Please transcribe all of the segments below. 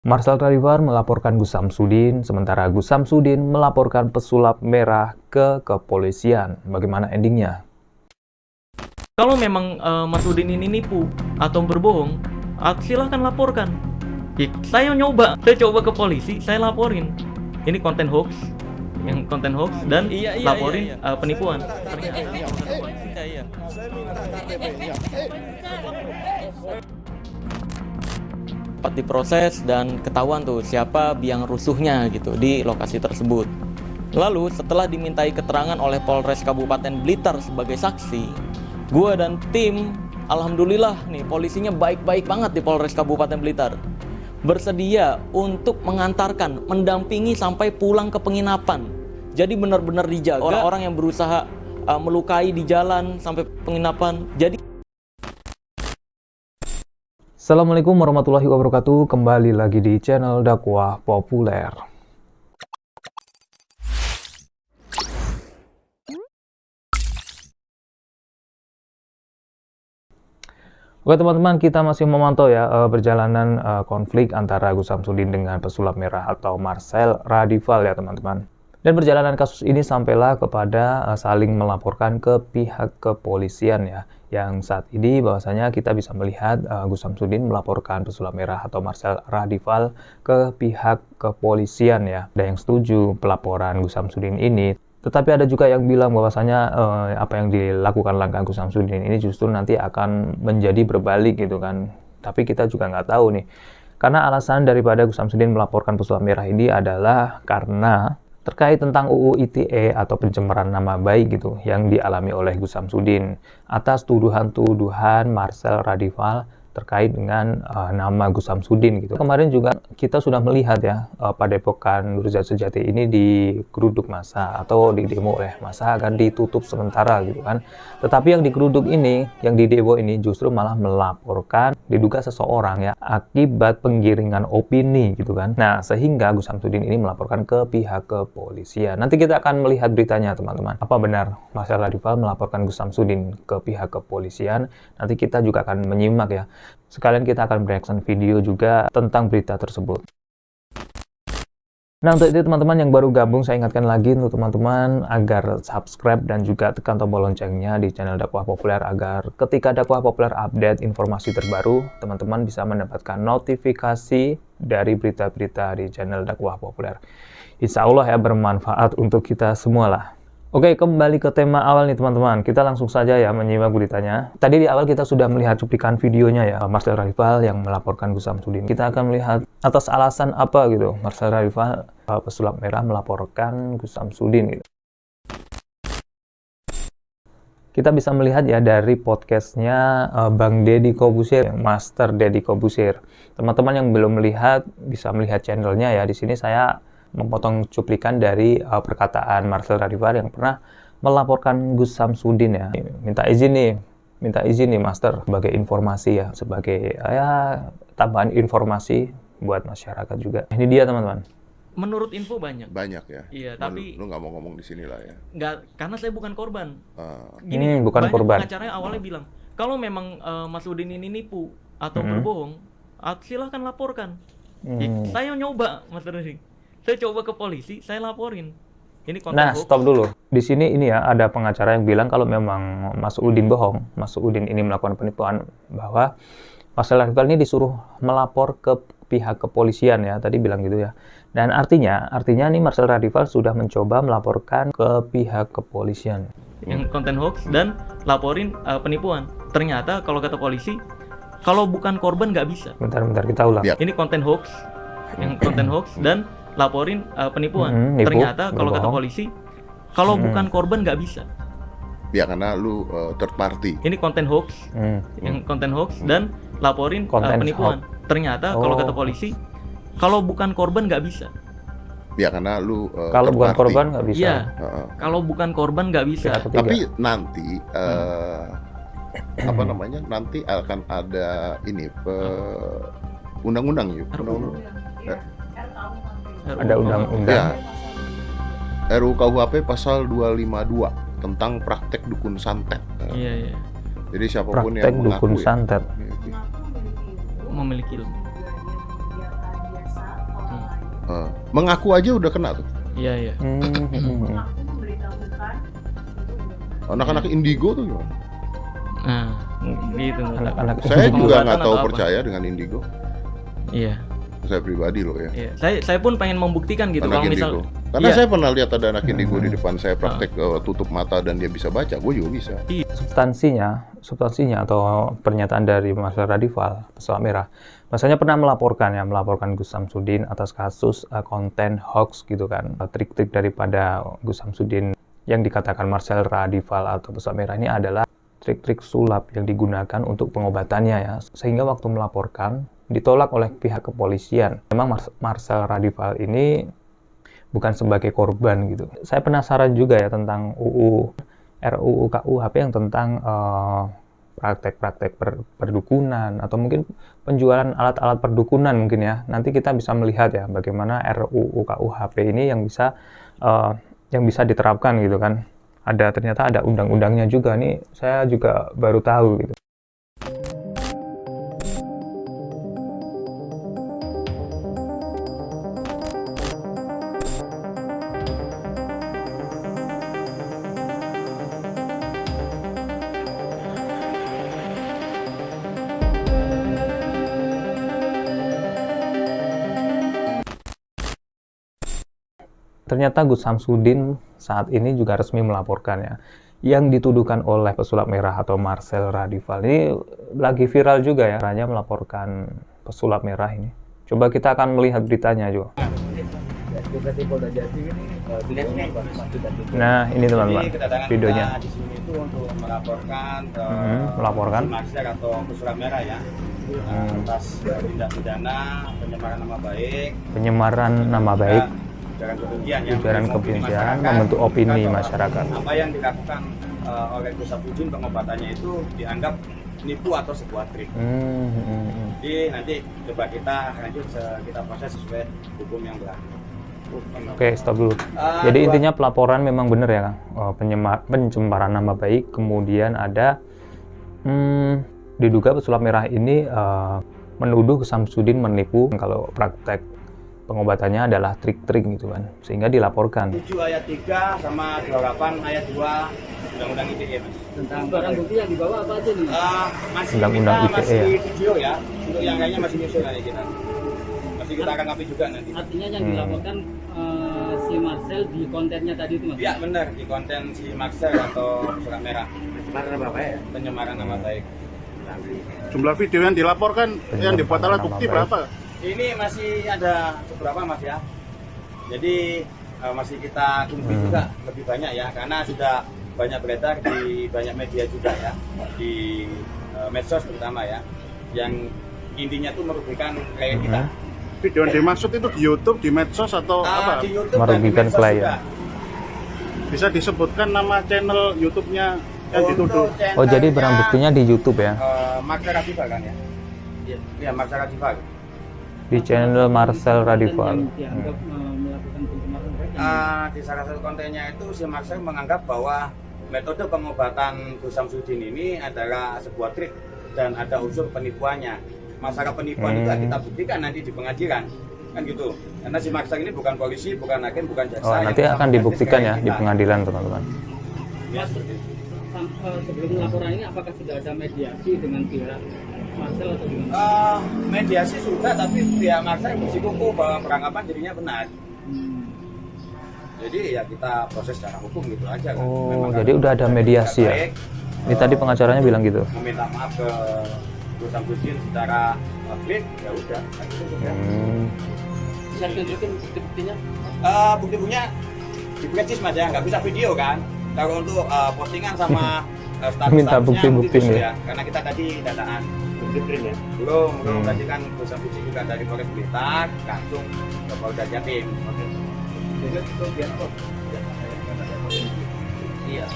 Marcel Radivar melaporkan Gus Samsudin, sementara Gus Samsudin melaporkan pesulap merah ke kepolisian. Bagaimana endingnya? Kalau memang Mas Udin ini nipu atau berbohong, silahkan laporkan. Saya coba ke polisi, saya laporin. Ini konten hoax, dan laporin penipuan. Dapat diproses dan ketahuan tuh siapa biang rusuhnya gitu di lokasi tersebut. Lalu setelah dimintai keterangan oleh Polres Kabupaten Blitar sebagai saksi, gue dan tim, alhamdulillah nih polisinya baik-baik banget di Polres Kabupaten Blitar, bersedia untuk mengantarkan, mendampingi sampai pulang ke penginapan. Jadi benar-benar dijaga orang-orang yang berusaha melukai di jalan sampai penginapan. Jadi Assalamualaikum warahmatullahi wabarakatuh. Kembali lagi di channel Dakwah Populer. Oke teman-teman, kita masih memantau ya perjalanan konflik antara Gus Samsudin dengan pesulap merah atau Marcel Radival ya teman-teman. Dan perjalanan kasus ini sampailah kepada saling melaporkan ke pihak kepolisian ya. Yang saat ini bahwasanya kita bisa melihat Gus Samsudin melaporkan pesulap merah atau Marcel Radival ke pihak kepolisian ya. Ada yang setuju pelaporan Gus Samsudin ini. Tetapi ada juga yang bilang bahwasanya apa yang dilakukan langkah Gus Samsudin ini justru nanti akan menjadi berbalik gitu kan. Tapi kita juga nggak tahu nih. Karena alasan daripada Gus Samsudin melaporkan pesulap merah ini adalah karena terkait tentang UU ITE atau pencemaran nama baik gitu yang dialami oleh Gus Samsudin atas tuduhan-tuduhan Marcel Radival terkait dengan nama Gus Samsudin gitu. Kemarin juga kita sudah melihat ya Padepokan Nurhizat Sejati ini digeruduk massa atau didemo oleh massa akan ditutup sementara gitu kan. Tetapi yang digeruduk ini, yang didemo ini justru malah melaporkan diduga seseorang ya akibat penggiringan opini gitu kan. Nah, sehingga Gus Samsudin ini melaporkan ke pihak kepolisian. Nanti kita akan melihat beritanya teman-teman. Apa benar Marcel Radival melaporkan Gus Samsudin ke pihak kepolisian? Nanti kita juga akan menyimak ya. Sekalian kita akan bereaction video juga tentang berita tersebut. Nah, untuk itu teman-teman yang baru gabung, saya ingatkan lagi untuk teman-teman agar subscribe dan juga tekan tombol loncengnya di channel Dakwah Populer agar ketika Dakwah Populer update informasi terbaru, teman-teman bisa mendapatkan notifikasi dari berita-berita di channel Dakwah Populer. Insya Allah ya bermanfaat untuk kita semua lah. Oke, kembali ke tema awal nih teman-teman. Kita langsung saja ya menyimak beritanya. Tadi di awal kita sudah melihat cuplikan videonya ya, Marcel Radival yang melaporkan Gus Samsudin. Kita akan melihat atas alasan apa gitu Marcel Radival pesulap merah melaporkan Gus Samsudin gitu. Kita bisa melihat ya dari podcastnya Bang Deddy Kobusir, Master Deddy Kobusir. Teman-teman yang belum melihat bisa melihat channelnya ya. Di sini saya memotong cuplikan dari perkataan Marcel Radival yang pernah melaporkan Gus Samsudin ya. Minta izin nih Master sebagai informasi ya, sebagai tambahan informasi buat masyarakat juga. Ini dia teman-teman. menurut info banyak ya. Iya, tapi lu nggak mau ngomong di sini lah ya. nggak, karena saya bukan korban. Bukan banyak korban. pengacaranya awalnya bilang kalau memang Mas Udin ini nipu atau berbohong, silahkan laporkan. Saya nyoba Mas Udin, saya coba ke polisi, saya laporin. Ini konten Nah, hoax. stop dulu. Di sini ini ya ada pengacara yang bilang kalau memang Mas Udin bohong, Mas Udin ini melakukan penipuan, bahwa Marcel Radival ini disuruh melapor ke pihak kepolisian ya, tadi bilang gitu ya. Dan artinya nih Marcel Radival sudah mencoba melaporkan ke pihak kepolisian. Yang konten hoax dan laporin penipuan. Ternyata kalau kata polisi, kalau bukan korban nggak bisa. Bentar kita ulang. Ya. Ini konten hoax, yang konten hoax dan laporin penipuan. Nipu, Ternyata kalau kata berbohong. polisi, kalau bukan korban nggak bisa. Ya karena lu third party. Ini konten hoax, yang konten hoax dan laporin Konten penipuan. Ternyata kalau kata polisi, kalau bukan korban nggak bisa. Ya karena lu Kalau third bukan party. korban nggak bisa. Iya, kalau bukan korban nggak bisa. Pihak ketiga. Tapi nanti apa namanya? Nanti akan ada ini undang-undang yuk. Ada undang-undang. Ya. RUU KUHP pasal 252 tentang praktek dukun santet. Iya. Jadi siapapun Praktek yang dukun mengaku santet. Memiliki ilmu. Mengaku aja udah kena tuh. Iya. Anak-anak indigo tuh gimana? Nah, gitu. Anak-anak Saya juga nggak tahu atau apa? percaya dengan indigo. Iya. Saya pribadi loh ya. Iya. Saya pun pengen membuktikan gitu Anak kalau indigo. misal. Karena Iya. saya pernah lihat ada anak indigo di depan saya praktek tutup mata dan dia bisa baca. Gue juga bisa. substansinya atau pernyataan dari Marcel Radival, Pesulap Merah, masanya pernah melaporkan Gus Samsudin atas kasus konten hoax gitu kan. Trik-trik daripada Gus Samsudin yang dikatakan Marcel Radival atau Pesulap Merah ini adalah trik-trik sulap yang digunakan untuk pengobatannya ya, sehingga waktu melaporkan ditolak oleh pihak kepolisian. Memang Marcel Radival ini bukan sebagai korban gitu. Saya penasaran juga ya tentang RUU KUHP yang tentang praktek-praktek perdukunan atau mungkin penjualan alat-alat perdukunan mungkin ya. Nanti kita bisa melihat ya bagaimana RUU KUHP ini yang bisa diterapkan gitu kan. Ternyata ada undang-undangnya juga nih. Saya juga baru tahu gitu. Ternyata Gus Samsudin saat ini juga resmi melaporkan ya. Yang dituduhkan oleh Pesulap Merah atau Marcel Radival ini lagi viral juga ya. Caranya melaporkan Pesulap Merah ini. Coba kita akan melihat beritanya juga. Nah ini teman-teman videonya. Di sini itu untuk melaporkan Melaporkan. Marcel atau Pesulap Merah ya atas tindak pidana penyemaran nama baik, ujaran kebencian, membentuk opini masyarakat. Apa yang dilakukan oleh Gus Samsudin pengobatannya itu dianggap nipu atau sebuah trik. Jadi nanti coba kita lanjut kita proses sesuai hukum yang berlaku. Oke, stop dulu. Jadi intinya pelaporan memang benar ya, pencemaran nama baik. Kemudian ada diduga Pesulap Merah ini menuduh Samsudin menipu kalau praktek pengobatannya adalah trik-trik gitu kan, sehingga dilaporkan. 7 ayat 3 sama 28 ayat 2 Undang-Undang ITE Mas. Tentang barang bukti yang dibawa apa aja nih? Undang-Undang ITE masih ya. video ya. Untuk yang lainnya masih nyusul nanti kita. Masih kita akan ngapi juga nanti. Artinya yang dilaporkan si Marcel di kontennya tadi itu Mas? Iya benar, di konten si Marcel atau Pesulap Merah. Pencemaran nama baik. Penyemaran nama baik. Jumlah video yang dilaporkan yang dibuat alat bukti berapa? Ini masih ada beberapa Mas ya. Jadi masih kita tunggu juga lebih banyak ya, karena sudah banyak beredar di banyak media juga ya, di medsos terutama ya, yang intinya tuh merugikan klien kita. Video yang dimaksud itu di YouTube, di medsos atau apa? Di YouTube dan di Merugikan medsos klien. juga. Bisa disebutkan nama channel YouTube-nya yang dituduh? Oh jadi barang buktinya di YouTube ya? Marcel Radival kan ya? Iya, Marcel Radival. Di channel Marcel Radival. Yang dianggap melakukan pencemaran baik. Di salah satu kontennya itu si Marcel menganggap bahwa metode pengobatan Gus Samsudin ini adalah sebuah trik dan ada unsur penipuannya. Masalah penipuan juga kita buktikan nanti di pengadilan, kan gitu. Karena si Marcel ini bukan polisi, bukan hakim, bukan jaksa. Oh nanti akan dibuktikan ya di pengadilan teman-teman. Ya, Sebelum laporan ini apakah sudah ada mediasi dengan pihak Marcel atau gimana? mediasi sudah, tapi pihak Marcel bersikukuh bahwa peranggapan dirinya benar. Jadi ya kita proses secara hukum gitu aja kan. Oh Memang jadi udah ada mediasi ya? baik, Ini tadi pengacaranya bilang gitu. meminta maaf ke Gus Samsudin secara publik, ya udah. Bisa tunjukin bukti-buktinya? Bukti-buktinya diprecis Mas ya, nggak bisa video kan. Kalau untuk postingan sama Minta status-statusnya bukti-bukti mungkin nih. ya, karena kita tadi dataan. Belum tadi kan Gus Samsudin juga dari Polres Blitar langsung ke Polda Jatim. Jadi itu biar kok. Iya.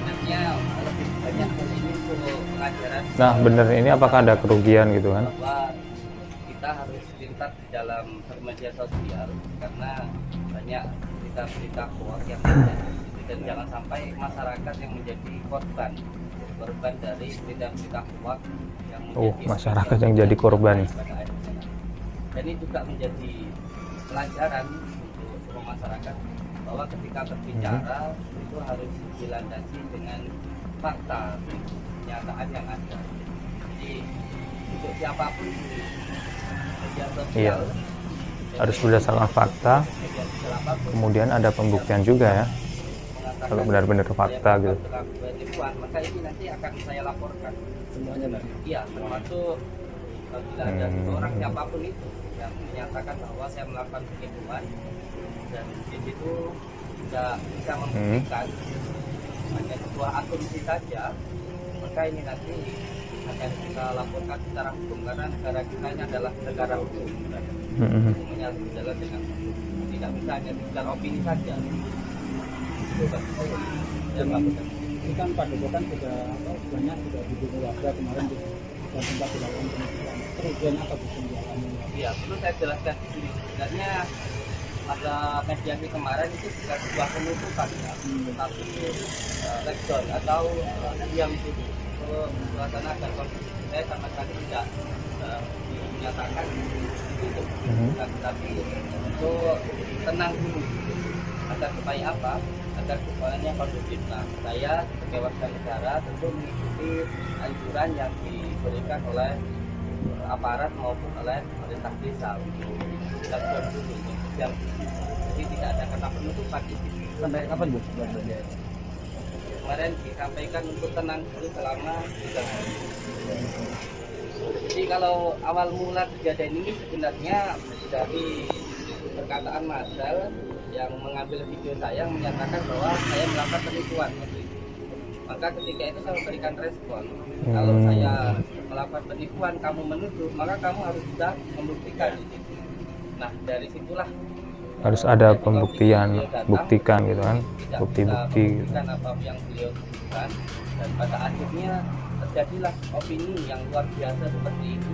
Nantinya lebih banyak ini untuk pengajaran. Nah bener ini apakah ada kerugian gitu kan? Bahwa kita harus pintar di dalam bermedia sosial karena banyak berita-berita hoax yang ada dan jangan sampai masyarakat yang menjadi korban dari berita-berita hoax yang menjadi Masyarakat yang jadi korban. dan ini juga menjadi pelajaran untuk semua masyarakat bahwa ketika berbicara itu harus dilandasi dengan fakta kenyataan yang ada. Jadi untuk siapapun media sosial harus berdasarkan fakta, media sosial apapun, kemudian ada pembuktian juga ya, mengatakan kalau benar-benar fakta gitu. penipuan, maka ini nanti akan saya laporkan semuanya. Iya, termasuk bila ada seseorang siapapun itu yang menyatakan bahwa saya melakukan penipuan dan di situ tidak bisa membuktikan hanya sebuah asumsi saja, maka ini nanti akan kita laporkan secara hukum karena negara kita ini adalah negara hukum. Semuanya harus berjalan dengan hukum. Tidak bisa hanya sekedar opini saja. Itu kan yang lakukan. Ini kan Pak Depokan sudah banyak sudah dihubungi warga kemarin di tempat dilakukan penipuan. Kerugian apa Bu yang dialami? Iya, perlu saya jelaskan di sini. Sebenarnya pada mediasi kemarin itu bukan sebuah penutupan, tetapi lockdown atau diam dulu. Suasana agar kondisi saya sama sekali tidak dinyatakan ditutup. Tapi untuk tenang dulu. Agar supaya apa? Agar supaya kondusif. Nah, saya sebagai warga negara tentu mengikuti anjuran yang diberikan oleh aparat maupun oleh pemerintah desa untuk lockdown dulu. Jadi tidak ada kata penutupan. Sampai kapan Bu? Kemarin disampaikan untuk tenang dulu selama 3 hari. Jadi kalau awal mula kejadian ini sebenarnya dari perkataan Marcel yang mengambil video saya menyatakan bahwa saya melakukan penipuan. Maka ketika itu saya memberikan respon, kalau saya melakukan penipuan, kamu menuduh, maka kamu harus bisa membuktikan di situ. Nah, dari situlah Harus ada pembuktian, buktikan gitu kan, bukti-bukti. Buktikan apa yang beliau sebutkan, dan pada akhirnya terjadilah opini yang luar biasa seperti itu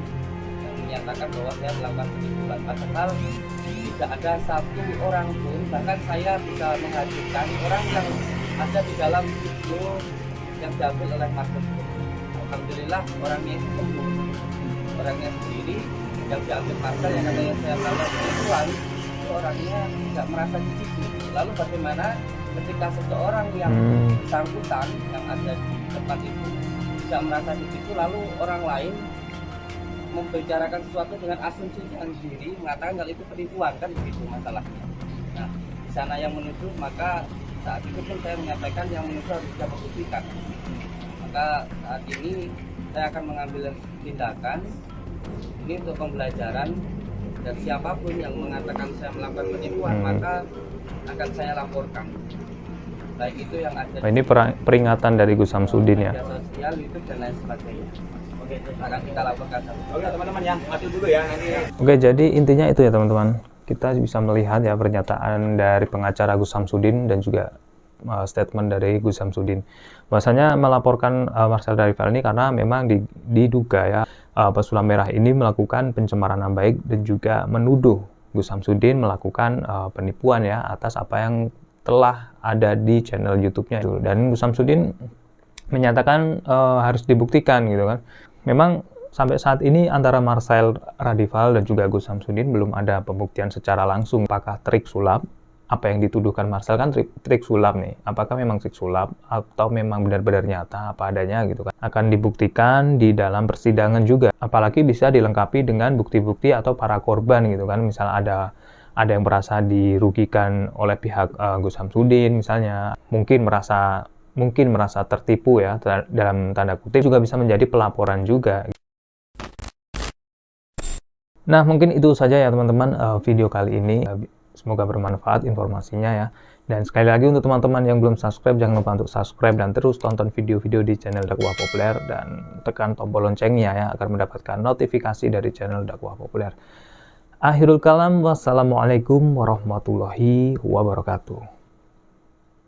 yang menyatakan bahwa saya melakukan penipuan. Padahal tidak ada satu orang pun, bahkan saya bisa menghadirkan orang yang ada di dalam video yang diambil oleh Mas tersebut. Alhamdulillah orangnya itu sembuh, orangnya sendiri yang diambil Marcel yang katanya saya melakukan penipuan, itu orangnya tidak merasa di situ. Lalu bagaimana ketika seseorang yang bersangkutan yang ada di tempat itu tidak merasa di situ, lalu orang lain membicarakan sesuatu dengan asumsi sendiri mengatakan kalau itu penipuan, kan begitu masalahnya. Nah, di sana yang menuduh, maka saat itu pun saya menyampaikan yang menuduh harus bisa membuktikan. Maka saat ini saya akan mengambil tindakan ini untuk pembelajaran, dan siapapun yang mengatakan saya melakukan penipuan maka akan saya laporkan. Baik itu yang ada Ini peringatan dari Gus Samsudin ya. media sosial, YouTube dan lain sebagainya. Oke, akan kita laporkan. Oke teman-teman ya, masuk dulu ya nanti. Oke, jadi intinya itu ya teman-teman. Kita bisa melihat ya pernyataan dari pengacara Gus Samsudin dan juga statement dari Gus Samsudin. Bahwasanya melaporkan Marcel Radival ini karena memang diduga ya pesulap merah ini melakukan pencemaran nama baik dan juga menuduh Gus Samsudin melakukan penipuan ya atas apa yang telah ada di channel YouTube-nya. Dan Gus Samsudin menyatakan harus dibuktikan gitu kan. Memang sampai saat ini antara Marcel Radival dan juga Gus Samsudin belum ada pembuktian secara langsung apakah trik sulap. Apa yang dituduhkan Marcel kan trik sulap nih. Apakah memang trik sulap atau memang benar-benar nyata apa adanya gitu kan. Akan dibuktikan di dalam persidangan juga. Apalagi bisa dilengkapi dengan bukti-bukti atau para korban gitu kan. Misal ada yang merasa dirugikan oleh pihak Gus Samsudin misalnya, mungkin merasa tertipu ya dalam tanda kutip, juga bisa menjadi pelaporan juga. Nah, mungkin itu saja ya teman-teman video kali ini. Semoga bermanfaat informasinya ya. Dan sekali lagi untuk teman-teman yang belum subscribe, jangan lupa untuk subscribe dan terus tonton video-video di channel Dakwah Populer dan tekan tombol loncengnya ya agar mendapatkan notifikasi dari channel Dakwah Populer. Akhirul kalam, wassalamualaikum warahmatullahi wabarakatuh.